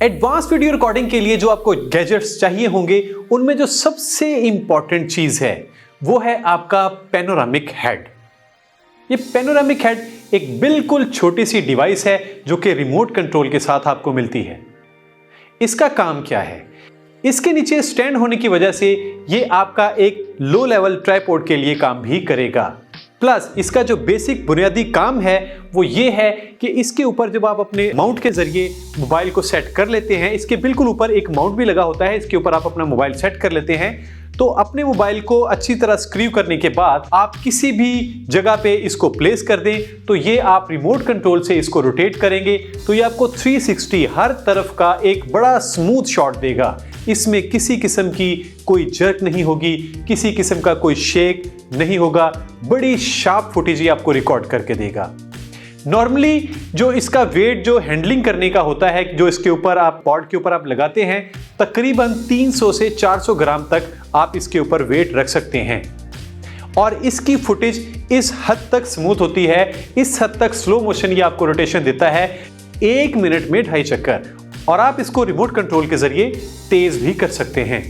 Advance video recording के लिए जो आपको गैजेट्स चाहिए होंगे, उनमें जो सबसे इंपॉर्टेंट चीज है वो है आपका पैनोरामिक हेड। ये पैनोरामिक हेड एक बिल्कुल छोटी सी डिवाइस है जो कि रिमोट कंट्रोल के साथ आपको मिलती है। इसका काम क्या है? इसके नीचे स्टैंड होने की वजह से ये आपका एक लो लेवल ट्राइपॉड के लिए काम भी करेगा। प्लस इसका जो बेसिक बुनियादी काम है वो ये है कि इसके ऊपर जब आप अपने माउंट के जरिए मोबाइल को सेट कर लेते हैं, इसके बिल्कुल ऊपर एक माउंट भी लगा होता है, इसके ऊपर आप अपना मोबाइल सेट कर लेते हैं, तो अपने मोबाइल को अच्छी तरह स्क्रू करने के बाद आप किसी भी जगह पे इसको प्लेस कर दें तो ये आप रिमोट कंट्रोल से इसको रोटेट करेंगे तो ये आपको 360 हर तरफ का एक बड़ा स्मूथ शॉट देगा। इसमें किसी किस्म की कोई जर्क नहीं होगी, किसी किस्म का कोई शेक नहीं होगा, बड़ी शार्प फुटेज आपको रिकॉर्ड करके देगा। नॉर्मली जो इसका वेट जो हैंडलिंग करने का होता है, जो इसके ऊपर आप पॉड के ऊपर आप लगाते हैं, तकरीबन 300 से 400 ग्राम तक आप इसके ऊपर वेट रख सकते हैं। और इसकी फुटेज इस हद तक स्मूथ होती है, इस हद तक स्लो मोशन ये आपको रोटेशन देता है 1 मिनट में 2.5 चक्कर, और आप इसको रिमोट कंट्रोल के जरिए तेज भी कर सकते हैं।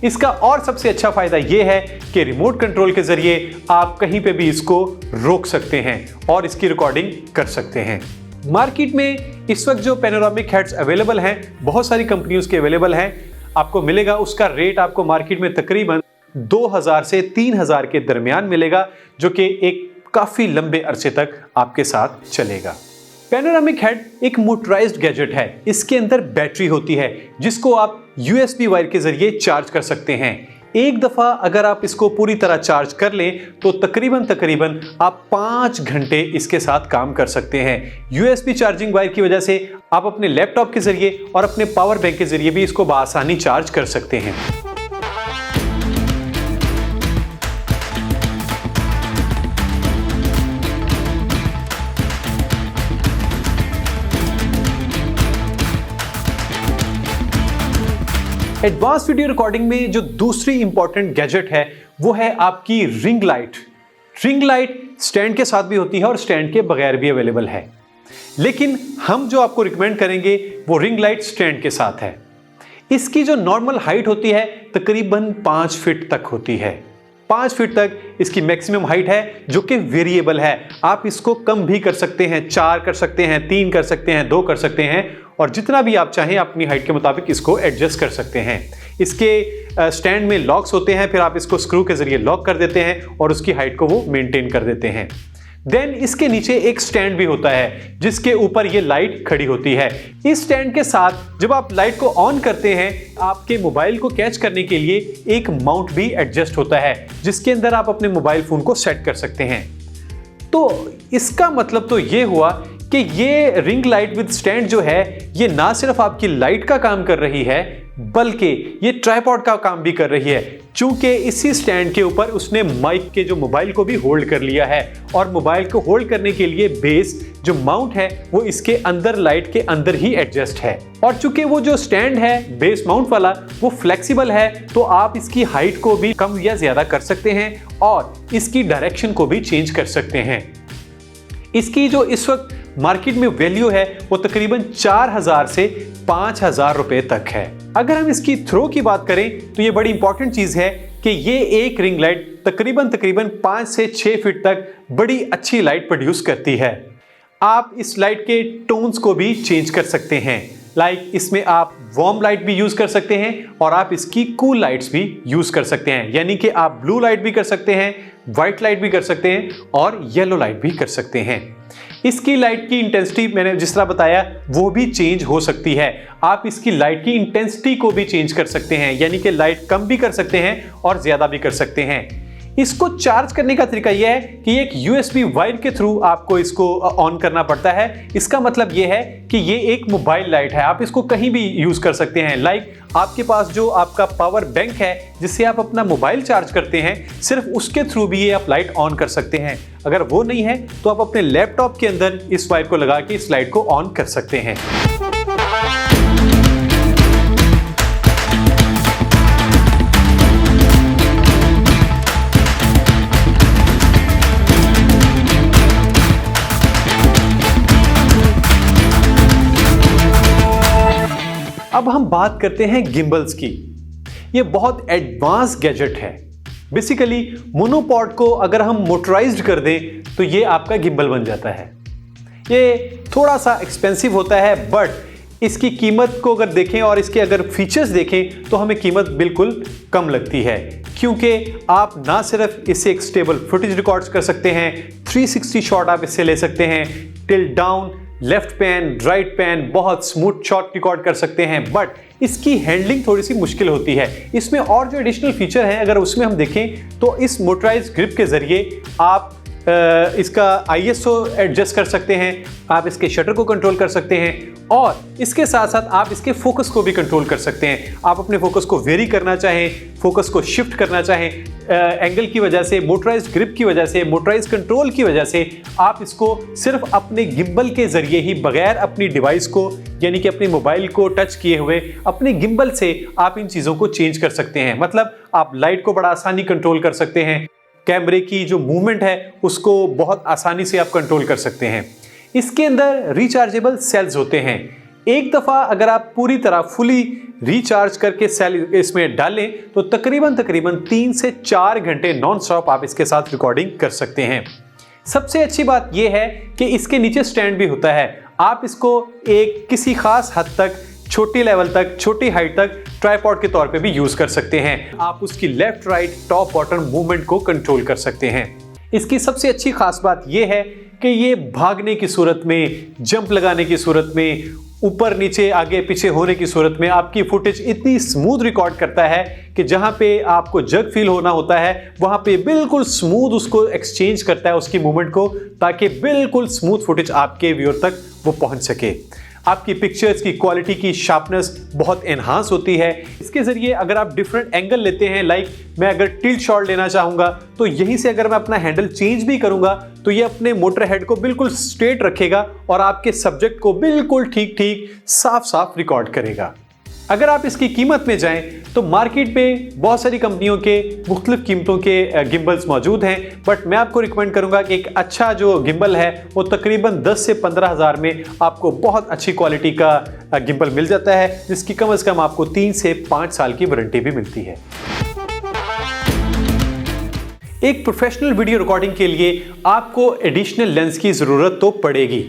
इसका और सबसे अच्छा फायदा यह है कि रिमोट कंट्रोल के जरिए आप कहीं पे भी इसको रोक सकते हैं और इसकी रिकॉर्डिंग कर सकते हैं। मार्केट में इस वक्त जो पैनोरामिक हेड्स अवेलेबल हैं, बहुत सारी कंपनियों के अवेलेबल हैं, आपको मिलेगा। उसका रेट आपको मार्केट में तकरीबन 2000 से 3000 के दरमियान मिलेगा, जो कि एक काफी लंबे अरसे तक आपके साथ चलेगा। पैनोरामिक हेड एक मोटराइज्ड गैजेट है। इसके अंदर बैटरी होती है जिसको आप USB वायर के जरिए चार्ज कर सकते हैं। एक दफा अगर आप इसको पूरी तरह चार्ज कर लें तो तकरीबन आप 5 घंटे इसके साथ काम कर सकते हैं। USB चार्जिंग वायर की वजह से आप अपने लैपटॉप के जरिए और अपने पावर बैंक के जरिए भी इसको बआसानी चार्ज कर सकते हैं। एडवांस वीडियो रिकॉर्डिंग में जो दूसरी इंपॉर्टेंट गैजेट है वो है आपकी ring light. Ring light stand के साथ भी होती है और स्टैंड के बगैर भी अवेलेबल है, लेकिन हम जो आपको रिकमेंड करेंगे वो रिंग लाइट स्टैंड के साथ है। इसकी जो नॉर्मल हाइट होती है तकरीबन 5 फीट तक होती है। 5 फीट तक इसकी मैक्सिमम हाइट है, जो कि वेरिएबल है। आप इसको कम भी कर सकते हैं, 4 कर सकते हैं, 3 कर सकते हैं, 2 कर सकते हैं, और जितना भी आप चाहें अपनी हाइट के मुताबिक इसको एडजस्ट कर सकते हैं। इसके स्टैंड में लॉक्स होते हैं, फिर आप इसको स्क्रू के जरिए लॉक कर देते हैं और उसकी हाइट को वो मेंटेन कर देते हैं। देन इसके नीचे एक स्टैंड भी होता है जिसके ऊपर ये लाइट खड़ी होती है। इस स्टैंड के साथ जब आप लाइट को ऑन करते हैं, आपके मोबाइल को कैच करने के लिए एक माउंट भी एडजस्ट होता है जिसके अंदर आप अपने मोबाइल फोन को सेट कर सकते हैं। तो इसका मतलब तो ये हुआ कि ये रिंग लाइट विद स्टैंड जो है ये ना सिर्फ आपकी लाइट का काम कर रही है बल्कि ये ट्राइपॉड का काम भी कर रही है, चूंकि इसी स्टैंड के ऊपर उसने माइक के जो मोबाइल को भी होल्ड कर लिया है, और मोबाइल को होल्ड करने के लिए बेस जो माउंट है वो इसके अंदर लाइट के अंदर ही एडजस्ट है। और चूंकि वो जो स्टैंड है बेस माउंट वाला वो फ्लेक्सिबल है, तो आप इसकी हाइट को भी कम या ज्यादा कर सकते हैं और इसकी डायरेक्शन को भी चेंज कर सकते हैं। इसकी जो इस वक्त मार्केट में वैल्यू है वो तकरीबन 4000 से 5000 रुपए तक है। अगर हम इसकी थ्रो की बात करें तो ये बड़ी इंपॉर्टेंट चीज है कि ये एक रिंग लाइट तकरीबन 5 से 6 फीट तक बड़ी अच्छी लाइट प्रोड्यूस करती है। आप इस लाइट के टोन्स को भी चेंज कर सकते हैं। लाइक इसमें आप वार्म लाइट भी यूज कर सकते हैं और आप इसकी कूल लाइट्स भी यूज कर सकते हैं, यानी कि आप ब्लू लाइट भी कर सकते हैं, व्हाइट लाइट भी कर सकते हैं और येलो लाइट भी कर सकते हैं। इसकी लाइट की इंटेंसिटी मैंने जिस तरह बताया वो भी चेंज हो सकती है। आप इसकी लाइट की इंटेंसिटी को भी चेंज कर सकते हैं, यानी कि लाइट कम भी कर सकते हैं और ज्यादा भी कर सकते हैं। इसको चार्ज करने का तरीका यह है कि एक USB वायर के थ्रू आपको इसको ऑन करना पड़ता है। इसका मतलब यह है कि ये एक मोबाइल लाइट है, आप इसको कहीं भी यूज कर सकते हैं। लाइक आपके पास जो आपका पावर बैंक है जिससे आप अपना मोबाइल चार्ज करते हैं, सिर्फ उसके थ्रू भी ये आप लाइट ऑन कर सकते हैं। अगर वो नहीं है तो आप अपने लैपटॉप के अंदर इस वायर को लगा के इस लाइट को ऑन कर सकते हैं। अब हम बात करते हैं गिम्बल्स की। ये बहुत एडवांस गैजेट है। बेसिकली मोनोपॉड को अगर हम मोटराइज्ड कर दें तो ये आपका गिम्बल बन जाता है। ये थोड़ा सा एक्सपेंसिव होता है, बट इसकी कीमत को अगर देखें और इसके अगर फीचर्स देखें तो हमें कीमत बिल्कुल कम लगती है, क्योंकि आप ना सिर्फ इससे एक स्टेबल फुटेज रिकॉर्ड्स कर सकते हैं, 360 शॉट आप इससे ले सकते हैं, tilt down, left pan, right pan, बहुत स्मूथ शॉट रिकॉर्ड कर सकते हैं, बट इसकी हैंडलिंग थोड़ी सी मुश्किल होती है। इसमें और जो एडिशनल फीचर हैं अगर उसमें हम देखें तो इस मोटराइज्ड ग्रिप के जरिए आप इसका ISO एडजस्ट कर सकते हैं, आप इसके शटर को कंट्रोल कर सकते हैं और इसके साथ साथ आप इसके फोकस को भी कंट्रोल कर सकते हैं। आप अपने फोकस को वेरी करना चाहें, फोकस को शिफ्ट करना चाहें, एंगल की वजह से, मोटराइज्ड ग्रिप की वजह से, मोटराइज्ड कंट्रोल की वजह से आप इसको सिर्फ अपने गिम्बल के जरिए ही, बगैर अपनी डिवाइस को यानी कि अपने मोबाइल को टच किए हुए, अपने गिम्बल से आप इन चीज़ों को चेंज कर सकते हैं। मतलब आप लाइट को बड़ा आसानी कंट्रोल कर सकते हैं, कैमरे की जो मूवमेंट है उसको बहुत आसानी से आप कंट्रोल कर सकते हैं। इसके अंदर रिचार्जेबल सेल्स होते हैं। एक दफ़ा अगर आप पूरी तरह फुली रिचार्ज करके सेल इसमें डालें तो तकरीबन 3 से 4 घंटे नॉन स्टॉप आप इसके साथ रिकॉर्डिंग कर सकते हैं। सबसे अच्छी बात यह है कि इसके नीचे स्टैंड भी होता है। आप इसको एक किसी खास हद तक, छोटी लेवल तक, छोटी हाइट तक ट्राइपॉड के तौर पे भी यूज कर सकते हैं। आप उसकी left right top bottom movement को कंट्रोल कर सकते हैं। इसकी सबसे अच्छी खास बात यह है कि ये भागने की सूरत में, जंप लगाने की सूरत में, ऊपर नीचे आगे पीछे होने की सूरत में आपकी फुटेज इतनी स्मूथ रिकॉर्ड करता है कि जहां पे आपको जग फील होना होता है वहां पे बिल्कुल स्मूथ उसको एक्सचेंज करता है, उसकी मूवमेंट को, ताकि बिल्कुल स्मूथ फुटेज आपके व्यूअर तक वो पहुंच सके। आपकी पिक्चर्स की क्वालिटी की शार्पनेस बहुत एनहांस होती है। इसके जरिए अगर आप डिफरेंट एंगल लेते हैं, लाइक मैं अगर टिल्ट शॉट लेना चाहूँगा तो यहीं से अगर मैं अपना हैंडल चेंज भी करूँगा तो ये अपने मोटर हेड को बिल्कुल स्ट्रेट रखेगा और आपके सब्जेक्ट को बिल्कुल ठीक ठीक साफ साफ रिकॉर्ड करेगा। अगर आप इसकी कीमत में जाएं तो मार्केट में बहुत सारी कंपनियों के मुख्तलिफ कीमतों के गिम्बल्स मौजूद हैं, बट मैं आपको रिकमेंड करूंगा कि एक अच्छा जो गिम्बल है वो तकरीबन 10 से 15 हज़ार में आपको बहुत अच्छी क्वालिटी का गिम्बल मिल जाता है, जिसकी कम से कम आपको 3 से 5 साल की वारंटी भी मिलती है। एक प्रोफेशनल वीडियो रिकॉर्डिंग के लिए आपको एडिशनल लेंस की ज़रूरत तो पड़ेगी।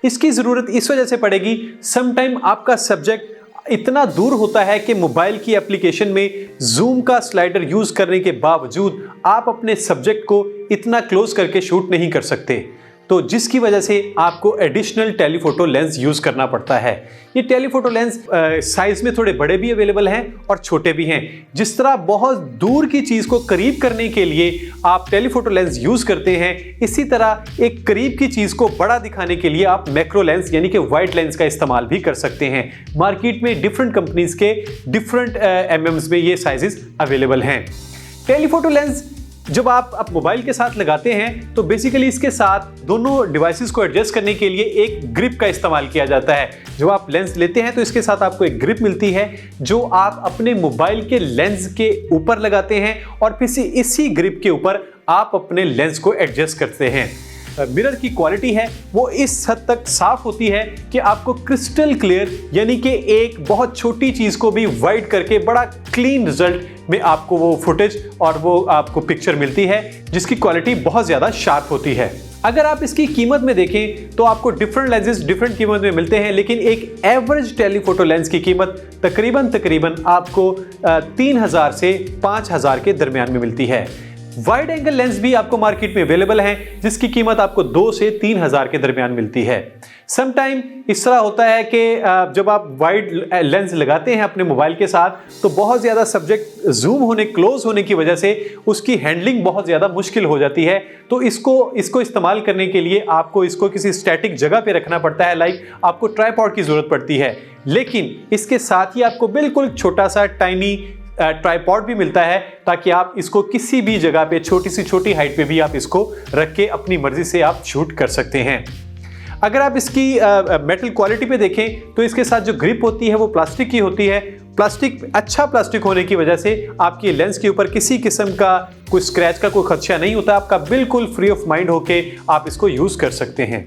इसकी ज़रूरत इस वजह से पड़ेगी, समटाइम आपका सब्जेक्ट इतना दूर होता है कि मोबाइल की एप्लीकेशन में जूम का स्लाइडर यूज़ करने के बावजूद आप अपने सब्जेक्ट को इतना क्लोज करके शूट नहीं कर सकते, तो जिसकी वजह से आपको एडिशनल टेलीफोटो लेंस यूज़ करना पड़ता है। ये टेलीफोटो लेंस साइज़ में थोड़े बड़े भी अवेलेबल हैं और छोटे भी हैं। जिस तरह बहुत दूर की चीज़ को करीब करने के लिए आप टेलीफोटो लेंस यूज़ करते हैं, इसी तरह एक करीब की चीज़ को बड़ा दिखाने के लिए आप मैक्रो लेंस यानी कि वाइड लेंस का इस्तेमाल भी कर सकते हैं। मार्केट में डिफरेंट कंपनीज के डिफरेंट एमएम्स में ये साइजेस अवेलेबल हैं। टेलीफोटो लेंस जब आप मोबाइल के साथ लगाते हैं तो बेसिकली इसके साथ दोनों डिवाइसेस को एडजस्ट करने के लिए एक ग्रिप का इस्तेमाल किया जाता है। जब आप लेंस लेते हैं तो इसके साथ आपको एक ग्रिप मिलती है जो आप अपने मोबाइल के लेंस के ऊपर लगाते हैं और फिर इसी ग्रिप के ऊपर आप अपने लेंस को एडजस्ट करते हैं। मिरर की क्वालिटी है वो इस हद तक साफ होती है कि आपको क्रिस्टल क्लियर यानी कि एक बहुत छोटी चीज को भी वाइड करके बड़ा क्लीन रिजल्ट में आपको वो फुटेज और वो आपको पिक्चर मिलती है, जिसकी क्वालिटी बहुत ज्यादा शार्प होती है। अगर आप इसकी कीमत में देखें तो आपको डिफरेंट लेंसेज डिफरेंट कीमत में मिलते हैं, लेकिन एक एवरेज टेलीफोटो लेंस की कीमत तकरीबन आपको 3000 से 5000 के दरमियान में मिलती है। वाइड एंगल लेंस भी आपको मार्केट में अवेलेबल हैं, जिसकी कीमत आपको 2 से 3 हजार के दरमियान मिलती है। समटाइम इस तरह होता है कि जब आप वाइड लेंस लगाते हैं अपने मोबाइल के साथ, तो बहुत ज़्यादा सब्जेक्ट जूम होने, क्लोज होने की वजह से उसकी हैंडलिंग बहुत ज़्यादा मुश्किल हो जाती है। तो इसको इस्तेमाल करने के लिए आपको इसको किसी स्टैटिक जगह पे रखना पड़ता है, लाइक आपको ट्राइपॉड की ज़रूरत पड़ती है। लेकिन इसके साथ ही आपको बिल्कुल छोटा सा टाइनी ट्राइपॉड भी मिलता है, ताकि आप इसको किसी भी जगह पे छोटी हाइट पे भी आप इसको रख के अपनी मर्जी से आप शूट कर सकते हैं। अगर आप इसकी मेटल क्वालिटी पे देखें तो इसके साथ जो ग्रिप होती है वो प्लास्टिक की होती है। अच्छा प्लास्टिक होने की वजह से आपकी लेंस के ऊपर किसी किस्म का कोई स्क्रैच का कोई खदशा नहीं होता। आपका बिल्कुल फ्री ऑफ माइंड होके आप इसको यूज कर सकते हैं।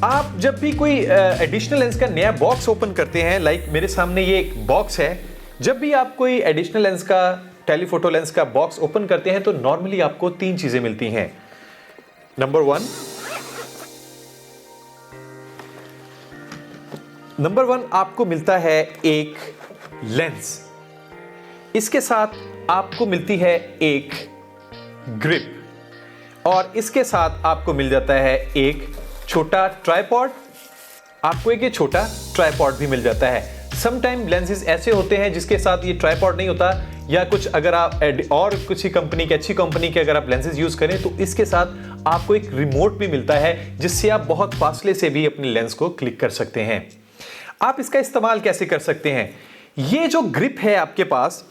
आप जब भी कोई एडिशनल लेंस का नया बॉक्स ओपन करते हैं, लाइक मेरे सामने ये एक बॉक्स है, जब भी आप कोई एडिशनल लेंस का, टेलीफोटो लेंस का बॉक्स ओपन करते हैं तो नॉर्मली आपको 3 चीजें मिलती हैं। नंबर वन आपको मिलता है एक लेंस, इसके साथ आपको मिलती है एक ग्रिप, और इसके साथ आपको मिल जाता है एक छोटा ट्राइपॉड। आपको एक ये छोटा ट्राइपॉड भी मिल जाता है। समटाइम लेंसेज ऐसे होते हैं जिसके साथ ये ट्राइपॉड नहीं होता, या कुछ अगर आप और कुछ कंपनी के, अच्छी कंपनी के अगर आप लेंसेज यूज करें तो इसके साथ आपको एक रिमोट भी मिलता है, जिससे आप बहुत फासले से भी अपने लेंस को क्लिक कर सकते हैं। आप इसका इस्तेमाल कैसे कर सकते हैं? ये जो ग्रिप है आपके पास,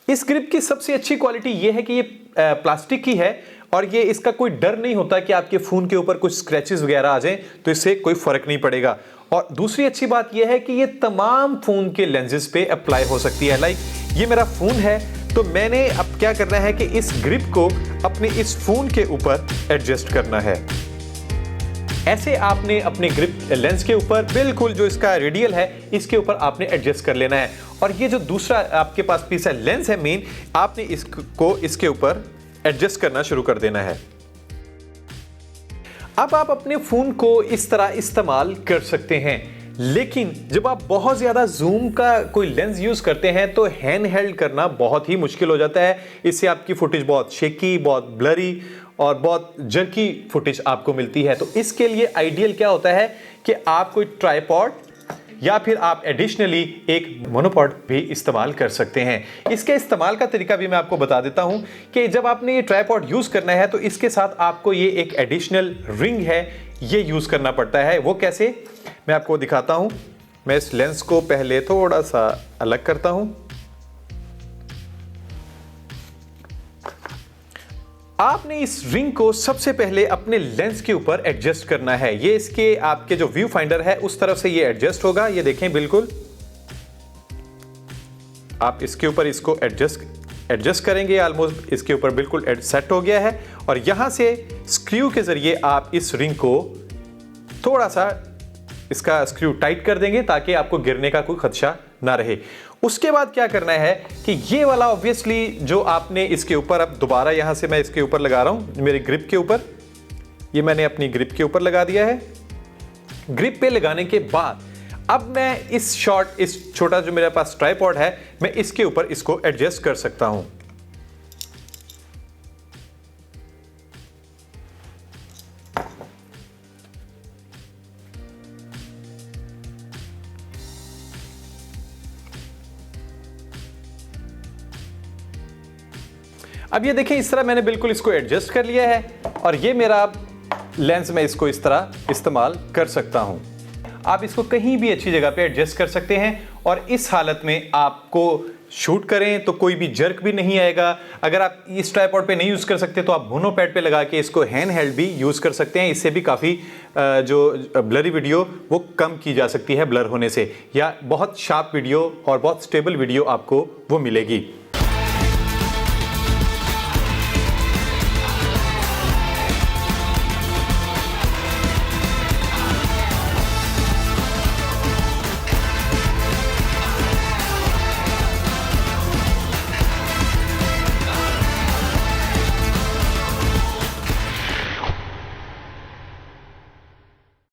इस ग्रिप की सबसे अच्छी क्वालिटी ये है कि ये प्लास्टिक की है, और ये इसका कोई डर नहीं होता कि आपके फोन के ऊपर कुछ स्क्रैचेस वगैरह आ जाएं, तो इससे कोई फर्क नहीं पड़ेगा। और दूसरी अच्छी बात यह है कि ये तमाम फोन के लेंसेज पे अप्लाई हो सकती है। लाइक ये मेरा फोन है, तो मैंने अब क्या करना है कि इस ग्रिप को अपने इस फोन के ऊपर एडजस्ट करना है। ऐसे आपने अपने ग्रिप लेंस के ऊपर बिल्कुल जो इसका रेडियल है, इसके ऊपर आपने एडजस्ट कर लेना है। और ये जो दूसरा आपके पास पीस है, लेंस है मेन, आपने इसको इसके ऊपर एडजस्ट करना शुरू कर देना है। अब आप अपने फोन को इस तरह इस्तेमाल कर सकते हैं, लेकिन जब आप बहुत ज्यादा जूम का कोई लेंस यूज करते हैं तो हैंड हेल्ड करना बहुत ही मुश्किल हो जाता है। इससे आपकी फुटेज बहुत शेकी, बहुत ब्लरी और बहुत जर्की फुटेज आपको मिलती है। तो इसके लिए आइडियल क्या होता है कि आप कोई ट्राइपॉड या फिर आप एडिशनली एक मोनोपॉड भी इस्तेमाल कर सकते हैं। इसके इस्तेमाल का तरीका भी मैं आपको बता देता हूं कि जब आपने ये ट्राइपॉड यूज करना है तो इसके साथ आपको ये एक एडिशनल रिंग है, ये यूज करना पड़ता है। वो कैसे, मैं आपको दिखाता हूं। मैं इस लेंस को पहले थोड़ा सा अलग करता हूं। आपने इस रिंग को सबसे पहले अपने लेंस के ऊपर एडजस्ट करना है। ये इसके आपके जो व्यू फाइंडर है उस तरफ से ये एडजस्ट होगा। ये देखें, बिल्कुल आप इसके ऊपर इसको एडजस्ट करेंगे, ऑलमोस्ट इसके ऊपर बिल्कुल सेट हो गया है। और यहां से स्क्रू के जरिए आप इस रिंग को थोड़ा सा इसका स्क्रू टाइट कर देंगे ताकि आपको गिरने का कोई खदशा ना रहे। उसके बाद क्या करना है कि ये वाला ऑब्वियसली जो आपने इसके ऊपर, अब दोबारा यहां से मैं इसके ऊपर लगा रहा हूं, मेरे ग्रिप के ऊपर, ये मैंने अपनी ग्रिप के ऊपर लगा दिया है। ग्रिप पे लगाने के बाद अब मैं इस छोटा जो मेरे पास ट्राइपॉड है, मैं इसके ऊपर इसको एडजस्ट कर सकता हूं। अब ये देखें, इस तरह मैंने बिल्कुल इसको एडजस्ट कर लिया है, और ये मेरा लेंस, मैं इसको इस तरह इस्तेमाल कर सकता हूं। आप इसको कहीं भी अच्छी जगह पे एडजस्ट कर सकते हैं, और इस हालत में आपको शूट करें तो कोई भी जर्क भी नहीं आएगा। अगर आप इस ट्राइपॉड पे नहीं यूज़ कर सकते तो आप मोनोपैड पे लगा के इसको हैंड हेल्ड भी यूज़ कर सकते हैं। इससे भी काफ़ी जो ब्लरी वीडियो वो कम की जा सकती है ब्लर होने से, या बहुत शार्प वीडियो और बहुत स्टेबल वीडियो आपको वो मिलेगी।